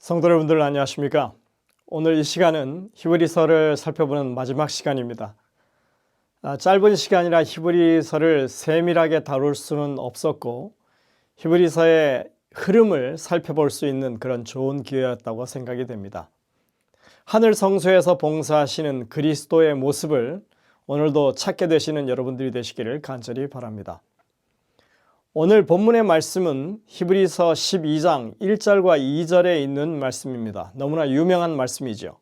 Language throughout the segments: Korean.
성도 여러분들 안녕하십니까? 오늘 이 시간은 히브리서를 살펴보는 마지막 시간입니다. 짧은 시간이라 히브리서를 세밀하게 다룰 수는 없었고 히브리서의 흐름을 살펴볼 수 있는 그런 좋은 기회였다고 생각이 됩니다. 하늘 성소에서 봉사하시는 그리스도의 모습을 오늘도 찾게 되시는 여러분들이 되시기를 간절히 바랍니다. 오늘 본문의 말씀은 히브리서 12장 1절과 2절에 있는 말씀입니다. 너무나 유명한 말씀이죠.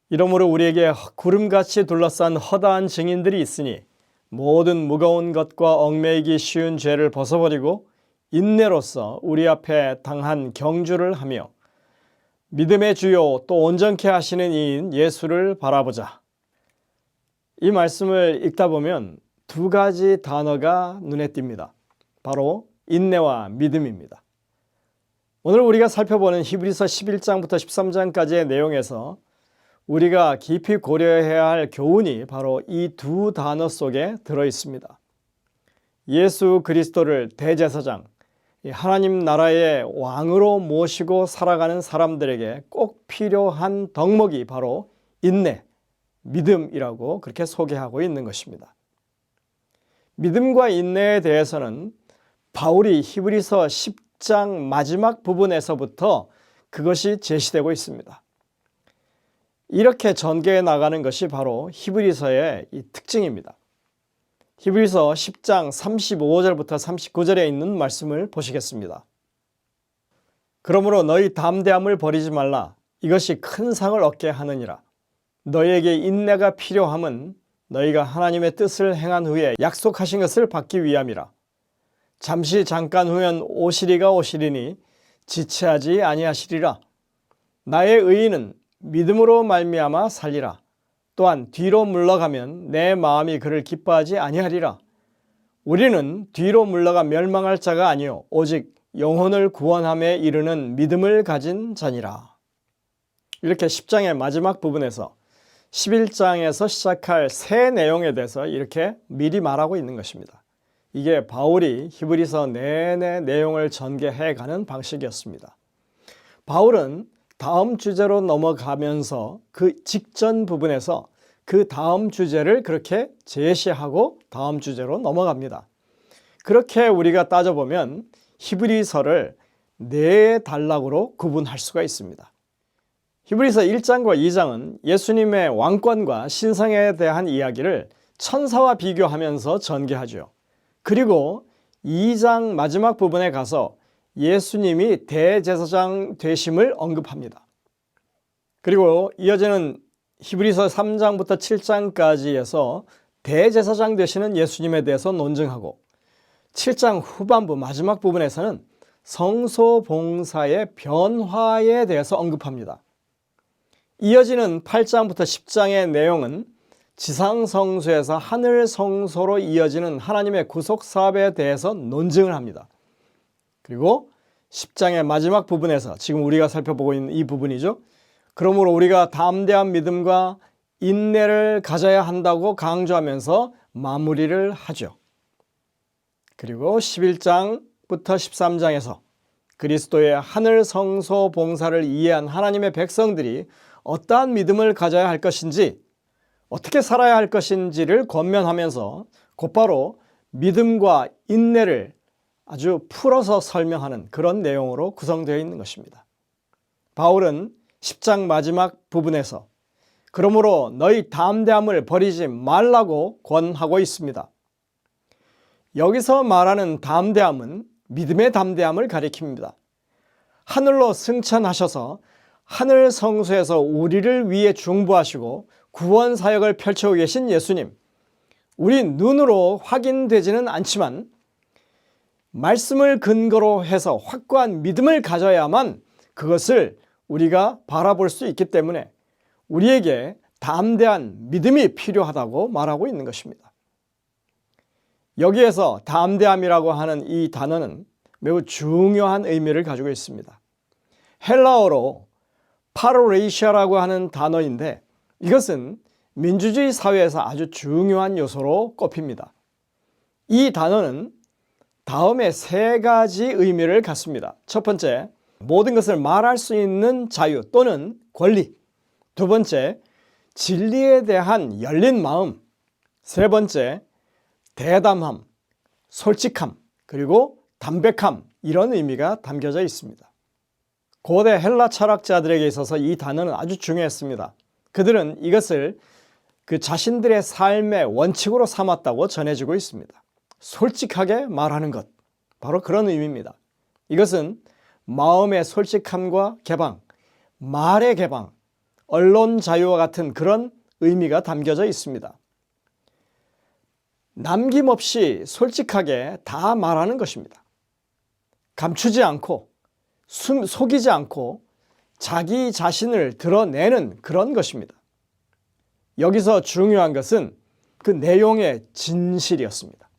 이러므로 우리에게 구름같이 둘러싼 허다한 증인들이 있으니 모든 무거운 것과 얽매이기 쉬운 죄를 벗어버리고 인내로써 우리 앞에 당한 경주를 하며 믿음의 주요 또 온전케 하시는 이인 예수를 바라보자. 이 말씀을 읽다 보면 두 가지 단어가 눈에 띕니다. 바로 인내와 믿음입니다. 오늘 우리가 살펴보는 히브리서 11장부터 13장까지의 내용에서 우리가 깊이 고려해야 할 교훈이 바로 이 두 단어 속에 들어 있습니다. 예수 그리스도를 대제사장, 하나님 나라의 왕으로 모시고 살아가는 사람들에게 꼭 필요한 덕목이 바로 인내, 믿음이라고 그렇게 소개하고 있는 것입니다. 믿음과 인내에 대해서는 바울이 히브리서 10장 마지막 부분에서부터 그것이 제시되고 있습니다. 이렇게 전개해 나가는 것이 바로 히브리서의 이 특징입니다. 히브리서 10장 35절부터 39절에 있는 말씀을 보시겠습니다. 그러므로 너희 담대함을 버리지 말라. 이것이 큰 상을 얻게 하느니라. 너희에게 인내가 필요함은 너희가 하나님의 뜻을 행한 후에 약속하신 것을 받기 위함이라. 잠시 잠깐 후면 오시리가 오시리니 지체하지 아니하시리라. 나의 의인은 믿음으로 말미암아 살리라. 또한 뒤로 물러가면 내 마음이 그를 기뻐하지 아니하리라. 우리는 뒤로 물러가 멸망할 자가 아니요 오직 영혼을 구원함에 이르는 믿음을 가진 자니라. 이렇게 10장의 마지막 부분에서 11장에서 시작할 새 내용에 대해서 이렇게 미리 말하고 있는 것입니다. 이게 바울이 히브리서 내내 내용을 전개해가는 방식이었습니다. 바울은 다음 주제로 넘어가면서 그 직전 부분에서 그 다음 주제를 그렇게 제시하고 다음 주제로 넘어갑니다. 그렇게 우리가 따져보면 히브리서를 네 단락으로 구분할 수가 있습니다. 히브리서 1장과 2장은 예수님의 왕권과 신성에 대한 이야기를 천사와 비교하면서 전개하죠. 그리고 2장 마지막 부분에 가서 예수님이 대제사장 되심을 언급합니다. 그리고 이어지는 히브리서 3장부터 7장까지에서 대제사장 되시는 예수님에 대해서 논증하고 7장 후반부 마지막 부분에서는 성소 봉사의 변화에 대해서 언급합니다. 이어지는 8장부터 10장의 내용은 지상성소에서 하늘성소로 이어지는 하나님의 구속사업에 대해서 논증을 합니다. 그리고 10장의 마지막 부분에서 지금 우리가 살펴보고 있는 이 부분이죠. 그러므로 우리가 담대한 믿음과 인내를 가져야 한다고 강조하면서 마무리를 하죠. 그리고 11장부터 13장에서 그리스도의 하늘성소 봉사를 이해한 하나님의 백성들이 어떠한 믿음을 가져야 할 것인지 어떻게 살아야 할 것인지를 권면하면서 곧바로 믿음과 인내를 아주 풀어서 설명하는 그런 내용으로 구성되어 있는 것입니다. 바울은 10장 마지막 부분에서 그러므로 너희 담대함을 버리지 말라고 권하고 있습니다. 여기서 말하는 담대함은 믿음의 담대함을 가리킵니다. 하늘로 승천하셔서 하늘 성소에서 우리를 위해 중보하시고 구원 사역을 펼쳐오고 계신 예수님, 우리 눈으로 확인되지는 않지만 말씀을 근거로 해서 확고한 믿음을 가져야만 그것을 우리가 바라볼 수 있기 때문에 우리에게 담대한 믿음이 필요하다고 말하고 있는 것입니다. 여기에서 담대함이라고 하는 이 단어는 매우 중요한 의미를 가지고 있습니다. 헬라어로 파로레이시아라고 하는 단어인데 이것은 민주주의 사회에서 아주 중요한 요소로 꼽힙니다. 이 단어는 다음에 세 가지 의미를 갖습니다. 첫 번째, 모든 것을 말할 수 있는 자유 또는 권리. 두 번째, 진리에 대한 열린 마음. 세 번째, 대담함, 솔직함, 그리고 담백함, 이런 의미가 담겨져 있습니다. 고대 헬라 철학자들에게 있어서 이 단어는 아주 중요했습니다. 그들은 이것을 그 자신들의 삶의 원칙으로 삼았다고 전해지고 있습니다. 솔직하게 말하는 것, 바로 그런 의미입니다. 이것은 마음의 솔직함과 개방, 말의 개방, 언론 자유와 같은 그런 의미가 담겨져 있습니다. 남김없이 솔직하게 다 말하는 것입니다. 감추지 않고 속이지 않고 자기 자신을 드러내는 그런 것입니다. 여기서 중요한 것은 그 내용의 진실이었습니다.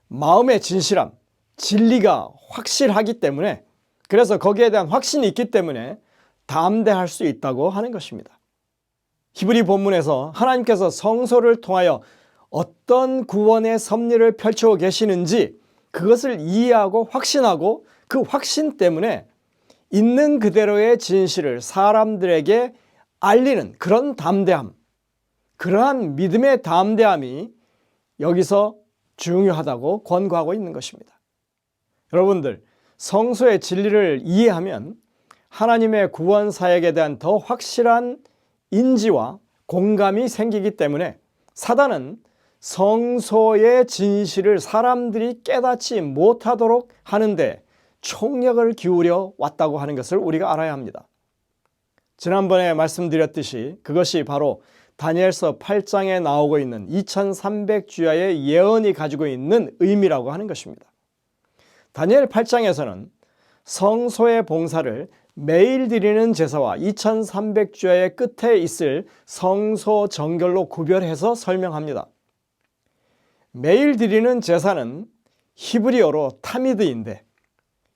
마음의 진실함, 진리가 확실하기 때문에, 그래서 거기에 대한 확신이 있기 때문에 담대할 수 있다고 하는 것입니다. 히브리 본문에서 하나님께서 성소를 통하여 어떤 구원의 섭리를 펼쳐 계시는지 그것을 이해하고 확신하고 그 확신 때문에 있는 그대로의 진실을 사람들에게 알리는 그런 담대함, 그러한 믿음의 담대함이 여기서 중요하다고 권고하고 있는 것입니다. 여러분들, 성소의 진리를 이해하면 하나님의 구원 사역에 대한 더 확실한 인지와 공감이 생기기 때문에 사단은 성소의 진실을 사람들이 깨닫지 못하도록 하는데 총력을 기울여 왔다고 하는 것을 우리가 알아야 합니다. 지난번에 말씀드렸듯이 그것이 바로 다니엘서 8장에 나오고 있는 2300주야의 예언이 가지고 있는 의미라고 하는 것입니다. 다니엘 8장에서는 성소의 봉사를 매일 드리는 제사와 2300주야의 끝에 있을 성소 정결로 구별해서 설명합니다. 매일 드리는 제사는 히브리어로 타미드인데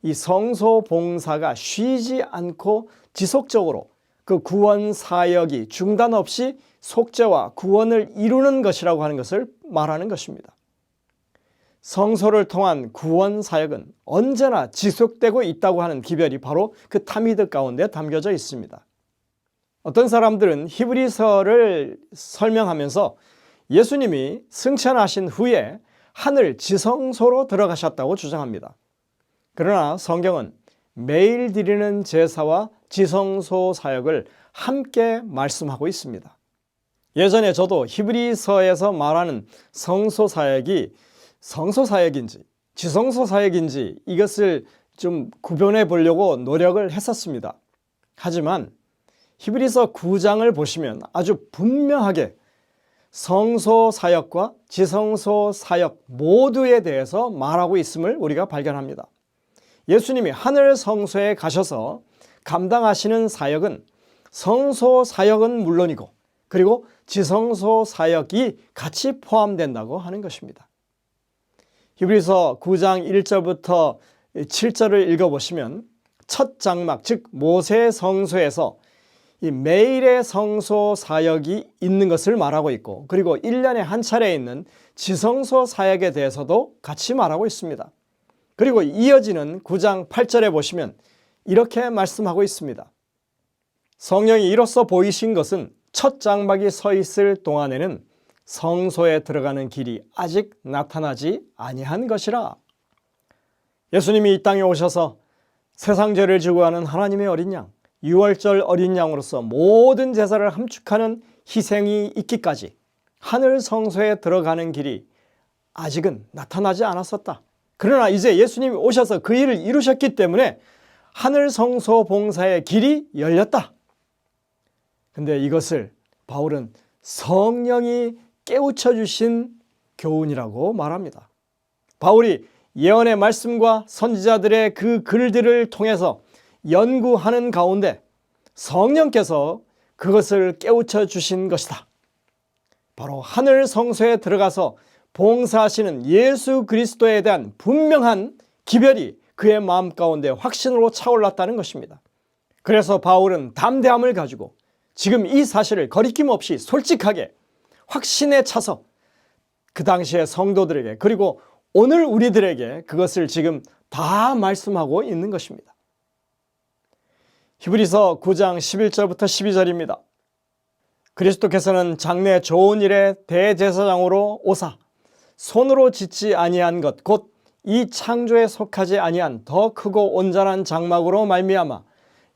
이 성소 봉사가 쉬지 않고 지속적으로 그 구원 사역이 중단 없이 속죄와 구원을 이루는 것이라고 하는 것을 말하는 것입니다. 성소를 통한 구원 사역은 언제나 지속되고 있다고 하는 기별이 바로 그 타미드 가운데 담겨져 있습니다. 어떤 사람들은 히브리서를 설명하면서 예수님이 승천하신 후에 하늘 지성소로 들어가셨다고 주장합니다. 그러나 성경은 매일 드리는 제사와 지성소 사역을 함께 말씀하고 있습니다. 예전에 저도 히브리서에서 말하는 성소 사역이 성소 사역인지 지성소 사역인지 이것을 좀 구별해 보려고 노력을 했었습니다. 하지만 히브리서 9장을 보시면 아주 분명하게 성소 사역과 지성소 사역 모두에 대해서 말하고 있음을 우리가 발견합니다. 예수님이 하늘 성소에 가셔서 감당하시는 사역은 성소 사역은 물론이고 그리고 지성소 사역이 같이 포함된다고 하는 것입니다. 히브리서 9장 1절부터 7절을 읽어보시면 첫 장막, 즉 모세 성소에서 이 매일의 성소 사역이 있는 것을 말하고 있고 그리고 1년에 한 차례 있는 지성소 사역에 대해서도 같이 말하고 있습니다. 그리고 이어지는 9장 8절에 보시면 이렇게 말씀하고 있습니다. 성령이 이로써 보이신 것은 첫 장막이 서 있을 동안에는 성소에 들어가는 길이 아직 나타나지 아니한 것이라. 예수님이 이 땅에 오셔서 세상 죄를 지고 하는 하나님의 어린 양, 유월절 어린 양으로서 모든 제사를 함축하는 희생이 있기까지 하늘 성소에 들어가는 길이 아직은 나타나지 않았었다. 그러나 이제 예수님이 오셔서 그 일을 이루셨기 때문에 하늘 성소 봉사의 길이 열렸다. 근데 이것을 바울은 성령이 깨우쳐 주신 교훈이라고 말합니다. 바울이 예언의 말씀과 선지자들의 그 글들을 통해서 연구하는 가운데 성령께서 그것을 깨우쳐 주신 것이다. 바로 하늘 성소에 들어가서 봉사하시는 예수 그리스도에 대한 분명한 기별이 그의 마음 가운데 확신으로 차올랐다는 것입니다. 그래서 바울은 담대함을 가지고 지금 이 사실을 거리낌 없이 솔직하게 확신에 차서 그 당시의 성도들에게 그리고 오늘 우리들에게 그것을 지금 다 말씀하고 있는 것입니다. 히브리서 9장 11절부터 12절입니다. 그리스도께서는 장래 좋은 일의 대제사장으로 오사 손으로 짓지 아니한 것 곧 이 창조에 속하지 아니한 더 크고 온전한 장막으로 말미암아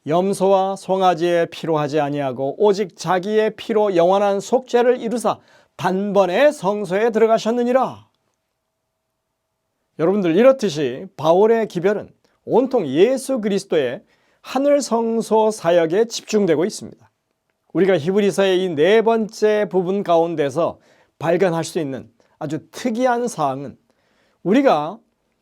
염소와 송아지의 피로 하지 아니하고 오직 자기의 피로 영원한 속죄를 이루사 단번에 성소에 들어가셨느니라. 여러분들, 이렇듯이 바울의 기별은 온통 예수 그리스도의 하늘 성소 사역에 집중되고 있습니다. 우리가 히브리서의 이 네 번째 부분 가운데서 발견할 수 있는 아주 특이한 사항은 우리가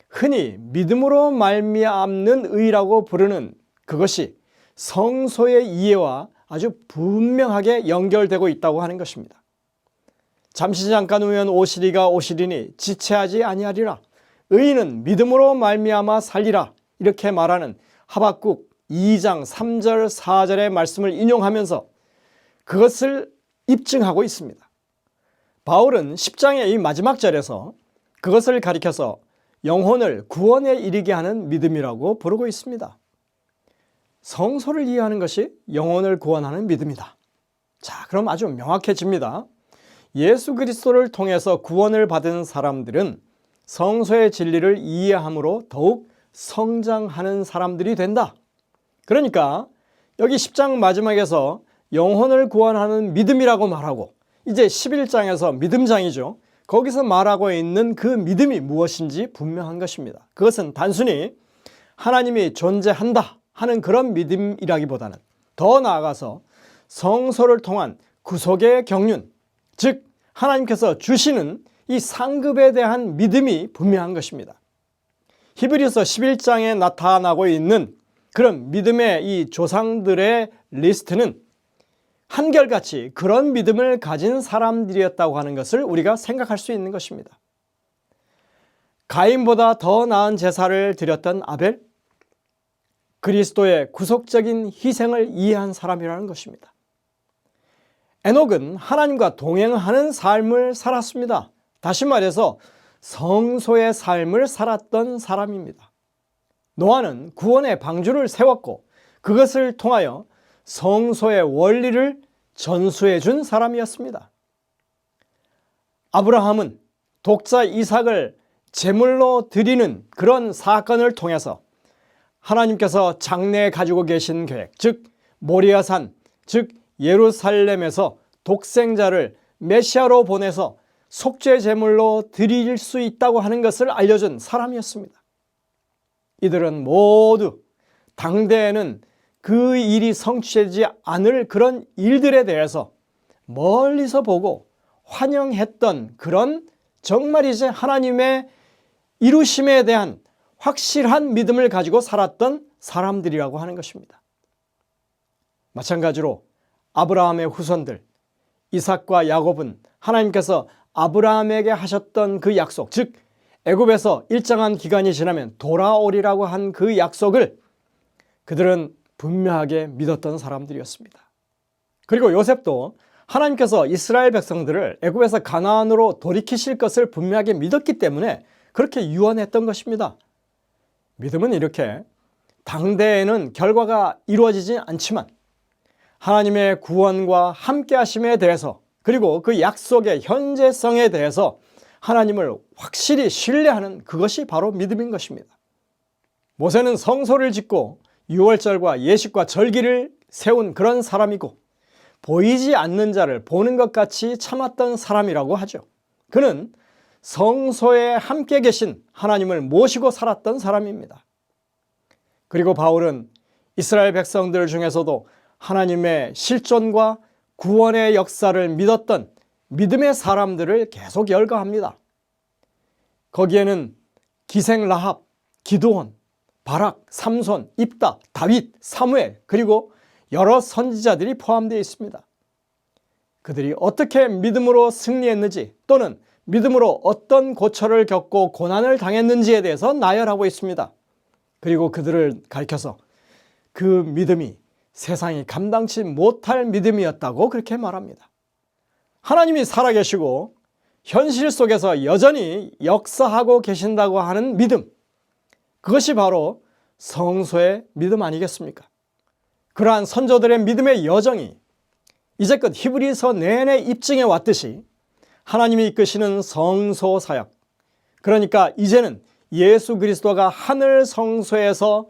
흔히 믿음으로 말미암는 의라고 부르는 그것이 성소의 이해와 아주 분명하게 연결되고 있다고 하는 것입니다. 잠시 잠깐 후면 오시리가 오시리니 지체하지 아니하리라. 의인은 믿음으로 말미암아 살리라. 이렇게 말하는 하박국 2장 3절 4절의 말씀을 인용하면서 그것을 입증하고 있습니다. 바울은 10장의 이 마지막 절에서 그것을 가리켜서 영혼을 구원에 이르게 하는 믿음이라고 부르고 있습니다. 성소를 이해하는 것이 영혼을 구원하는 믿음이다. 자, 그럼 아주 명확해집니다. 예수 그리스도를 통해서 구원을 받은 사람들은 성소의 진리를 이해함으로 더욱 성장하는 사람들이 된다. 그러니까 여기 10장 마지막에서 영혼을 구원하는 믿음이라고 말하고 이제 11장에서 믿음장이죠. 거기서 말하고 있는 그 믿음이 무엇인지 분명한 것입니다. 그것은 단순히 하나님이 존재한다 하는 그런 믿음이라기보다는 더 나아가서 성소를 통한 구속의 경륜, 즉 하나님께서 주시는 이 상급에 대한 믿음이 분명한 것입니다. 히브리서 11장에 나타나고 있는 그런 믿음의 이 조상들의 리스트는 한결같이 그런 믿음을 가진 사람들이었다고 하는 것을 우리가 생각할 수 있는 것입니다. 가인보다 더 나은 제사를 드렸던 아벨, 그리스도의 구속적인 희생을 이해한 사람이라는 것입니다. 에녹은 하나님과 동행하는 삶을 살았습니다. 다시 말해서 성소의 삶을 살았던 사람입니다. 노아는 구원의 방주를 세웠고 그것을 통하여 성소의 원리를 전수해 준 사람이었습니다. 아브라함은 독자 이삭을 제물로 드리는 그런 사건을 통해서 하나님께서 장래에 가지고 계신 계획, 즉 모리아산, 즉 예루살렘에서 독생자를 메시아로 보내서 속죄 제물로 드릴 수 있다고 하는 것을 알려준 사람이었습니다. 이들은 모두 당대에는 그 일이 성취되지 않을 그런 일들에 대해서 멀리서 보고 환영했던 그런 정말 이제 하나님의 이루심에 대한 확실한 믿음을 가지고 살았던 사람들이라고 하는 것입니다. 마찬가지로 아브라함의 후손들 이삭과 야곱은 하나님께서 아브라함에게 하셨던 그 약속, 즉 애굽에서 일정한 기간이 지나면 돌아오리라고 한 그 약속을 그들은 분명하게 믿었던 사람들이었습니다. 그리고 요셉도 하나님께서 이스라엘 백성들을 애굽에서 가나안으로 돌이키실 것을 분명하게 믿었기 때문에 그렇게 유언했던 것입니다. 믿음은 이렇게 당대에는 결과가 이루어지지 않지만 하나님의 구원과 함께 하심에 대해서 그리고 그 약속의 현재성에 대해서 하나님을 확실히 신뢰하는 그것이 바로 믿음인 것입니다. 모세는 성소를 짓고 유월절과 예식과 절기를 세운 그런 사람이고 보이지 않는 자를 보는 것 같이 참았던 사람이라고 하죠. 그는 성소에 함께 계신 하나님을 모시고 살았던 사람입니다. 그리고 바울은 이스라엘 백성들 중에서도 하나님의 실존과 구원의 역사를 믿었던 믿음의 사람들을 계속 열거합니다. 거기에는 기생 라합, 기드온, 바락, 삼손, 입다, 다윗, 사무엘 그리고 여러 선지자들이 포함되어 있습니다. 그들이 어떻게 믿음으로 승리했는지 또는 믿음으로 어떤 고초를 겪고 고난을 당했는지에 대해서 나열하고 있습니다. 그리고 그들을 가리켜서 그 믿음이 세상이 감당치 못할 믿음이었다고 그렇게 말합니다. 하나님이 살아계시고 현실 속에서 여전히 역사하고 계신다고 하는 믿음, 그것이 바로 성소의 믿음 아니겠습니까? 그러한 선조들의 믿음의 여정이 이제껏 히브리서 내내 입증해 왔듯이 하나님이 이끄시는 성소 사역, 그러니까 이제는 예수 그리스도가 하늘 성소에서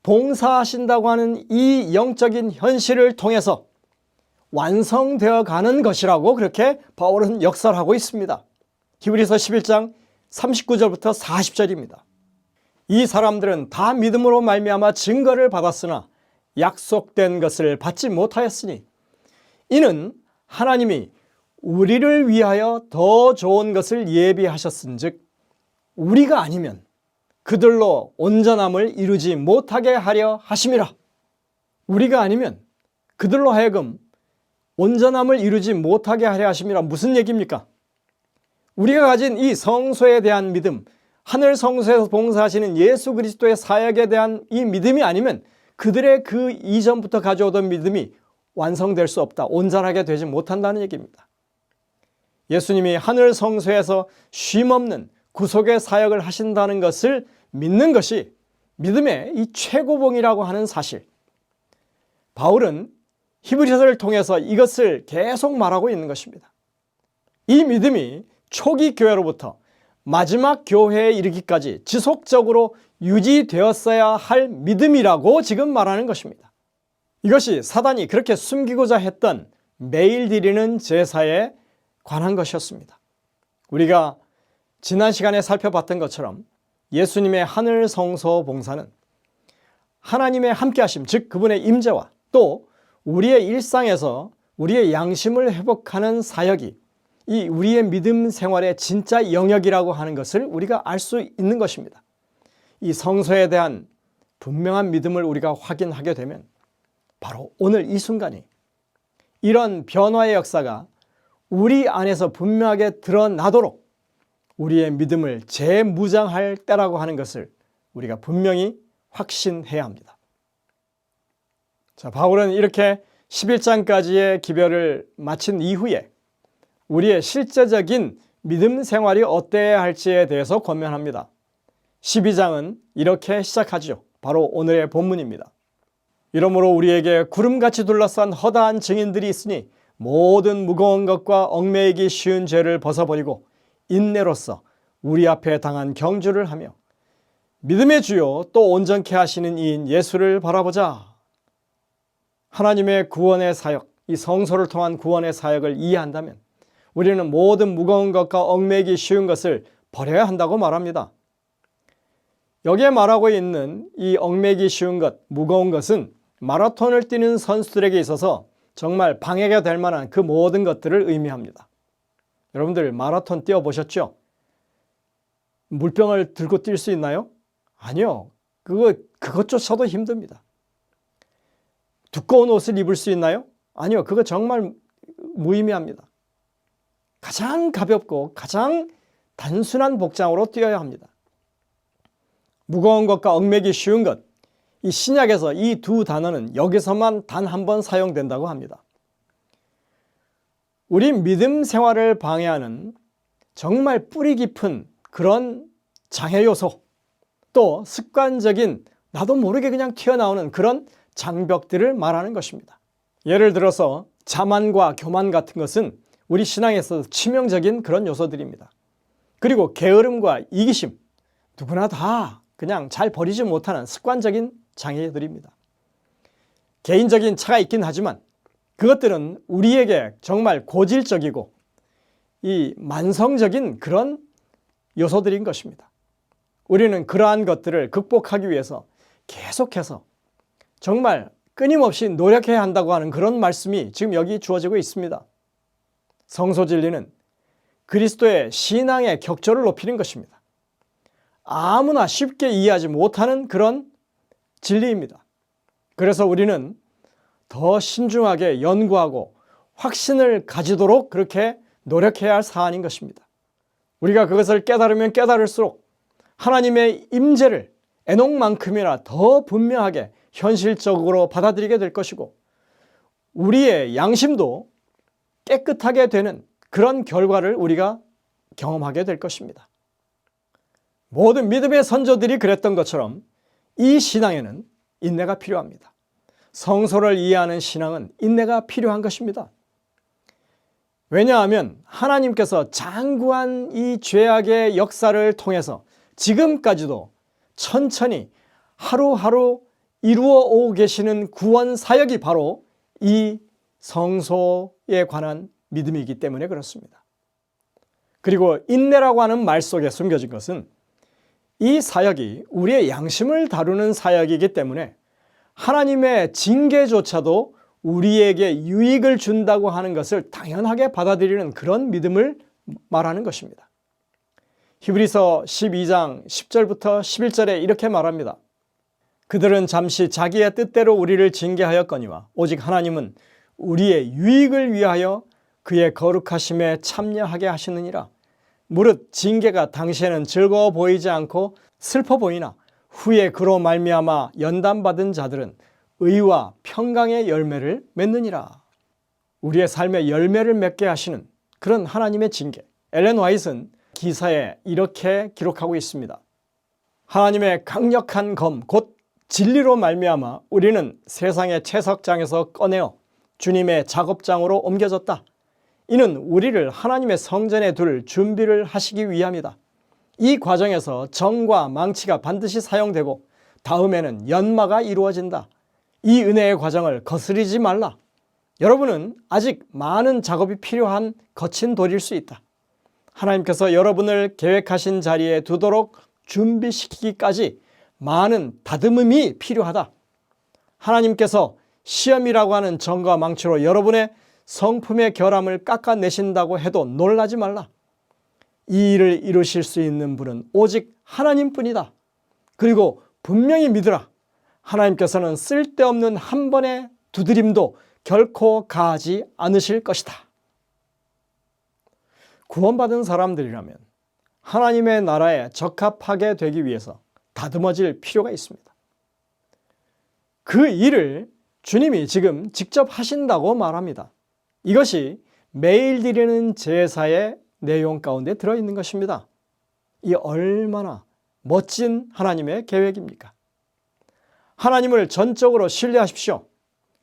봉사하신다고 하는 이 영적인 현실을 통해서 완성되어 가는 것이라고 그렇게 바울은 역사를 하고 있습니다. 히브리서 11장 39절부터 40절입니다. 이 사람들은 다 믿음으로 말미암아 증거를 받았으나 약속된 것을 받지 못하였으니 이는 하나님이 우리를 위하여 더 좋은 것을 예비하셨은즉 우리가 아니면 그들로 온전함을 이루지 못하게 하려 하심이라. 우리가 아니면 그들로 하여금 온전함을 이루지 못하게 하려 하심이라. 무슨 얘기입니까? 우리가 가진 이 성소에 대한 믿음, 하늘 성소에서 봉사하시는 예수 그리스도의 사역에 대한 이 믿음이 아니면 그들의 그 이전부터 가져오던 믿음이 완성될 수 없다, 온전하게 되지 못한다는 얘기입니다. 예수님이 하늘 성소에서 쉼없는 구속의 사역을 하신다는 것을 믿는 것이 믿음의 이 최고봉이라고 하는 사실, 바울은 히브리서를 통해서 이것을 계속 말하고 있는 것입니다. 이 믿음이 초기 교회로부터 마지막 교회에 이르기까지 지속적으로 유지되었어야 할 믿음이라고 지금 말하는 것입니다. 이것이 사단이 그렇게 숨기고자 했던 매일 드리는 제사에 관한 것이었습니다. 우리가 지난 시간에 살펴봤던 것처럼 예수님의 하늘 성소 봉사는 하나님의 함께하심, 즉 그분의 임재와 또 우리의 일상에서 우리의 양심을 회복하는 사역이 이 우리의 믿음 생활의 진짜 영역이라고 하는 것을 우리가 알 수 있는 것입니다. 이 성소에 대한 분명한 믿음을 우리가 확인하게 되면 바로 오늘 이 순간이 이런 변화의 역사가 우리 안에서 분명하게 드러나도록 우리의 믿음을 재무장할 때라고 하는 것을 우리가 분명히 확신해야 합니다. 자, 바울은 이렇게 11장까지의 기별을 마친 이후에 우리의 실제적인 믿음 생활이 어때야 할지에 대해서 권면합니다. 12장은 이렇게 시작하죠. 바로 오늘의 본문입니다. 이러므로 우리에게 구름같이 둘러싼 허다한 증인들이 있으니 모든 무거운 것과 얽매이기 쉬운 죄를 벗어버리고 인내로써 우리 앞에 당한 경주를 하며 믿음의 주요 또 온전케 하시는 이인 예수를 바라보자. 하나님의 구원의 사역, 이 성소를 통한 구원의 사역을 이해한다면 우리는 모든 무거운 것과 얽매이기 쉬운 것을 버려야 한다고 말합니다. 여기에 말하고 있는 이 얽매이기 쉬운 것, 무거운 것은 마라톤을 뛰는 선수들에게 있어서 정말 방해가 될 만한 그 모든 것들을 의미합니다. 여러분들 마라톤 뛰어보셨죠? 물병을 들고 뛸 수 있나요? 아니요. 그것조차도 힘듭니다. 두꺼운 옷을 입을 수 있나요? 아니요. 그거 정말 무의미합니다. 가장 가볍고 가장 단순한 복장으로 뛰어야 합니다. 무거운 것과 얽매기 쉬운 것, 이 신약에서 이 두 단어는 여기서만 단 한 번 사용된다고 합니다. 우리 믿음 생활을 방해하는 정말 뿌리 깊은 그런 장애 요소, 또 습관적인 나도 모르게 그냥 튀어나오는 그런 장벽들을 말하는 것입니다. 예를 들어서 자만과 교만 같은 것은 우리 신앙에서 치명적인 그런 요소들입니다. 그리고 게으름과 이기심, 누구나 다 그냥 잘 버리지 못하는 습관적인 장애들입니다. 개인적인 차가 있긴 하지만 그것들은 우리에게 정말 고질적이고 이 만성적인 그런 요소들인 것입니다. 우리는 그러한 것들을 극복하기 위해서 계속해서 정말 끊임없이 노력해야 한다고 하는 그런 말씀이 지금 여기 주어지고 있습니다. 성소 진리는 그리스도의 신앙의 격조를 높이는 것입니다. 아무나 쉽게 이해하지 못하는 그런 진리입니다. 그래서 우리는 더 신중하게 연구하고 확신을 가지도록 그렇게 노력해야 할 사안인 것입니다. 우리가 그것을 깨달으면 깨달을수록 하나님의 임재를 애녹만큼이나 더 분명하게 현실적으로 받아들이게 될 것이고 우리의 양심도 깨끗하게 되는 그런 결과를 우리가 경험하게 될 것입니다. 모든 믿음의 선조들이 그랬던 것처럼 이 신앙에는 인내가 필요합니다. 성소를 이해하는 신앙은 인내가 필요한 것입니다. 왜냐하면 하나님께서 장구한 이 죄악의 역사를 통해서 지금까지도 천천히 하루하루 이루어 오고 계시는 구원 사역이 바로 이 성소에 관한 믿음이기 때문에 그렇습니다. 그리고 인내라고 하는 말 속에 숨겨진 것은 이 사역이 우리의 양심을 다루는 사역이기 때문에 하나님의 징계조차도 우리에게 유익을 준다고 하는 것을 당연하게 받아들이는 그런 믿음을 말하는 것입니다. 히브리서 12장 10절부터 11절에 이렇게 말합니다. 그들은 잠시 자기의 뜻대로 우리를 징계하였거니와 오직 하나님은 우리의 유익을 위하여 그의 거룩하심에 참여하게 하시느니라. 무릇 징계가 당시에는 즐거워 보이지 않고 슬퍼 보이나 후에 그로 말미암아 연단받은 자들은 의와 평강의 열매를 맺느니라. 우리의 삶의 열매를 맺게 하시는 그런 하나님의 징계. 엘렌 화이트는 기사에 이렇게 기록하고 있습니다. 하나님의 강력한 검, 곧 진리로 말미암아 우리는 세상의 채석장에서 꺼내어 주님의 작업장으로 옮겨졌다. 이는 우리를 하나님의 성전에 둘 준비를 하시기 위함이다. 이 과정에서 정과 망치가 반드시 사용되고 다음에는 연마가 이루어진다. 이 은혜의 과정을 거스르지 말라. 여러분은 아직 많은 작업이 필요한 거친 돌일 수 있다. 하나님께서 여러분을 계획하신 자리에 두도록 준비시키기까지 많은 다듬음이 필요하다. 하나님께서 시험이라고 하는 정과 망치로 여러분의 성품의 결함을 깎아내신다고 해도 놀라지 말라. 이 일을 이루실 수 있는 분은 오직 하나님뿐이다. 그리고 분명히 믿으라. 하나님께서는 쓸데없는 한 번의 두드림도 결코 가하지 않으실 것이다. 구원받은 사람들이라면 하나님의 나라에 적합하게 되기 위해서 다듬어질 필요가 있습니다. 그 일을 주님이 지금 직접 하신다고 말합니다. 이것이 매일 드리는 제사의 내용 가운데 들어있는 것입니다. 이 얼마나 멋진 하나님의 계획입니까? 하나님을 전적으로 신뢰하십시오.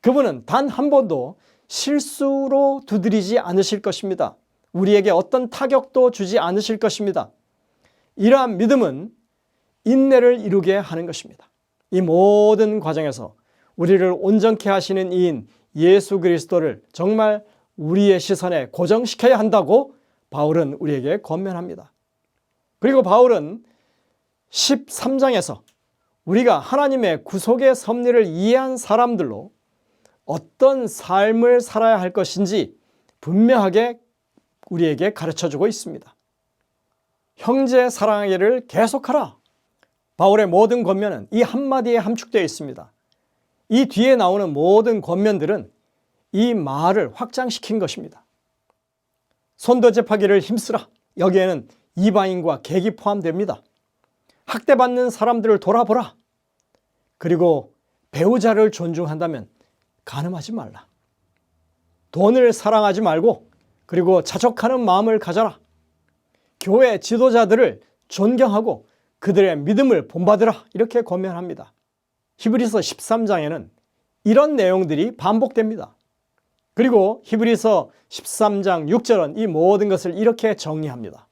그분은 단 한 번도 실수로 두드리지 않으실 것입니다. 우리에게 어떤 타격도 주지 않으실 것입니다. 이러한 믿음은 인내를 이루게 하는 것입니다. 이 모든 과정에서 우리를 온전케 하시는 이인 예수 그리스도를 정말 우리의 시선에 고정시켜야 한다고 바울은 우리에게 권면합니다. 그리고 바울은 13장에서 우리가 하나님의 구속의 섭리를 이해한 사람들로 어떤 삶을 살아야 할 것인지 분명하게 우리에게 가르쳐주고 있습니다. 형제 사랑하기를 계속하라. 바울의 모든 권면은 이 한마디에 함축되어 있습니다. 이 뒤에 나오는 모든 권면들은 이 말을 확장시킨 것입니다. 손도접하기를 힘쓰라. 여기에는 이방인과 객이 포함됩니다. 학대받는 사람들을 돌아보라. 그리고 배우자를 존중한다면 간음하지 말라. 돈을 사랑하지 말고 그리고 자족하는 마음을 가져라. 교회 지도자들을 존경하고 그들의 믿음을 본받으라. 이렇게 권면합니다. 히브리서 13장에는 이런 내용들이 반복됩니다. 그리고 히브리서 13장 6절은 이 모든 것을 이렇게 정리합니다.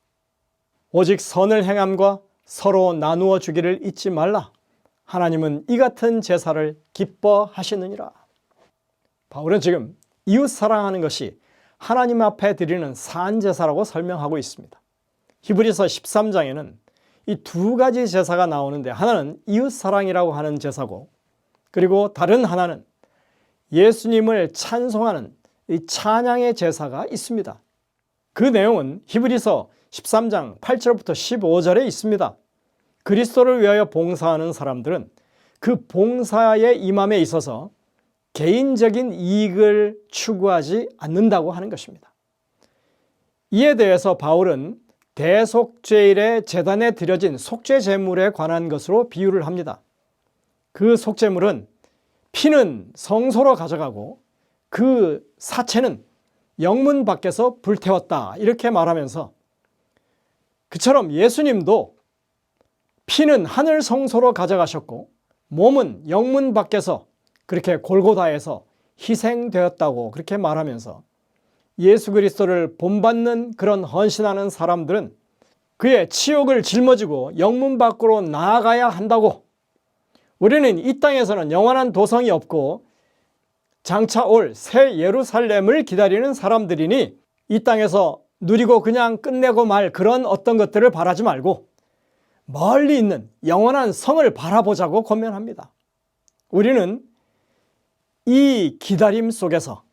오직 선을 행함과 서로 나누어 주기를 잊지 말라. 하나님은 이 같은 제사를 기뻐하시느니라. 바울은 지금 이웃 사랑하는 것이 하나님 앞에 드리는 산제사라고 설명하고 있습니다. 히브리서 13장에는 이 두 가지 제사가 나오는데 하나는 이웃 사랑이라고 하는 제사고 그리고 다른 하나는 예수님을 찬송하는 이 찬양의 제사가 있습니다. 그 내용은 히브리서 13장 8절부터 15절에 있습니다. 그리스도를 위하여 봉사하는 사람들은 그 봉사의 임함에 있어서 개인적인 이익을 추구하지 않는다고 하는 것입니다. 이에 대해서 바울은 대속죄일의 제단에 드려진 속죄 제물에 관한 것으로 비유를 합니다. 그 속죄물은 피는 성소로 가져가고 그 사체는 영문 밖에서 불태웠다 이렇게 말하면서 그처럼 예수님도 피는 하늘 성소로 가져가셨고 몸은 영문 밖에서 그렇게 골고다에서 희생되었다고 그렇게 말하면서 예수 그리스도를 본받는 그런 헌신하는 사람들은 그의 치욕을 짊어지고 영문 밖으로 나아가야 한다고, 우리는 이 땅에서는 영원한 도성이 없고 장차 올 새 예루살렘을 기다리는 사람들이니 이 땅에서 누리고 그냥 끝내고 말 그런 어떤 것들을 바라지 말고 멀리 있는 영원한 성을 바라보자고 권면합니다. 우리는 이 기다림 속에서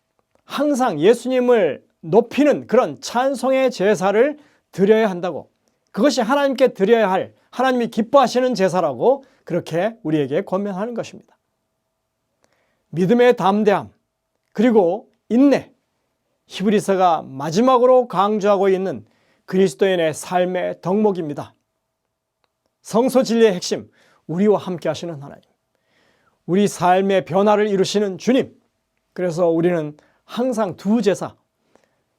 항상 예수님을 높이는 그런 찬송의 제사를 드려야 한다고, 그것이 하나님께 드려야 할 하나님이 기뻐하시는 제사라고 그렇게 우리에게 권면하는 것입니다. 믿음의 담대함 그리고 인내, 히브리서가 마지막으로 강조하고 있는 그리스도인의 삶의 덕목입니다. 성소 진리의 핵심, 우리와 함께 하시는 하나님, 우리 삶의 변화를 이루시는 주님. 그래서 우리는 항상 두 제사,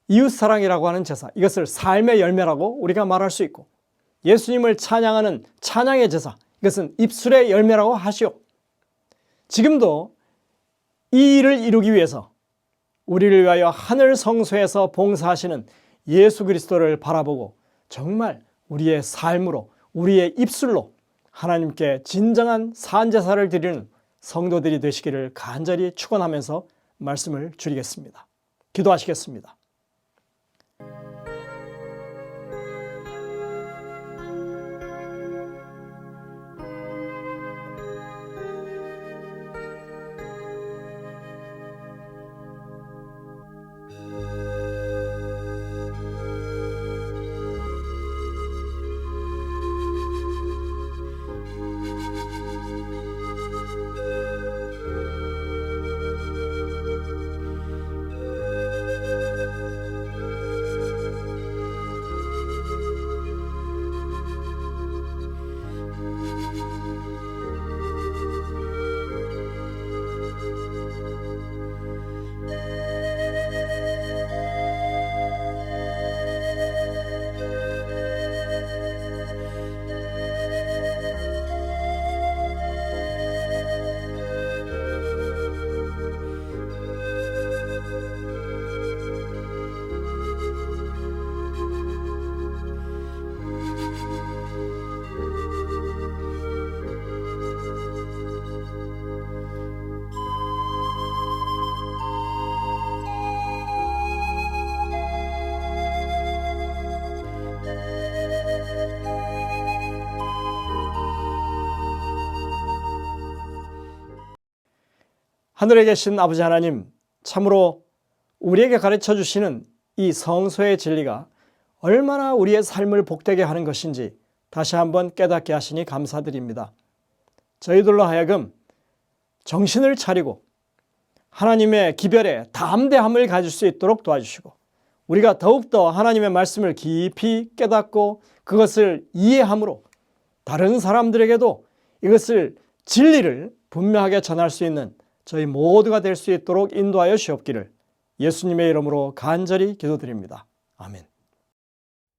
이웃사랑이라고 하는 제사, 이것을 삶의 열매라고 우리가 말할 수 있고, 예수님을 찬양하는 찬양의 제사, 이것은 입술의 열매라고 하시오. 지금도 이 일을 이루기 위해서 우리를 위하여 하늘 성소에서 봉사하시는 예수 그리스도를 바라보고 정말 우리의 삶으로, 우리의 입술로 하나님께 진정한 산제사를 드리는 성도들이 되시기를 간절히 축원하면서 말씀을 드리겠습니다. 기도하시겠습니다. 하늘에 계신 아버지 하나님, 참으로 우리에게 가르쳐 주시는 이 성소의 진리가 얼마나 우리의 삶을 복되게 하는 것인지 다시 한번 깨닫게 하시니 감사드립니다. 저희들로 하여금 정신을 차리고 하나님의 기별에 담대함을 가질 수 있도록 도와주시고, 우리가 더욱더 하나님의 말씀을 깊이 깨닫고 그것을 이해함으로 다른 사람들에게도 이것을 진리를 분명하게 전할 수 있는 저희 모두가 될 수 있도록 인도하여 주옵기를 예수님의 이름으로 간절히 기도드립니다. 아멘.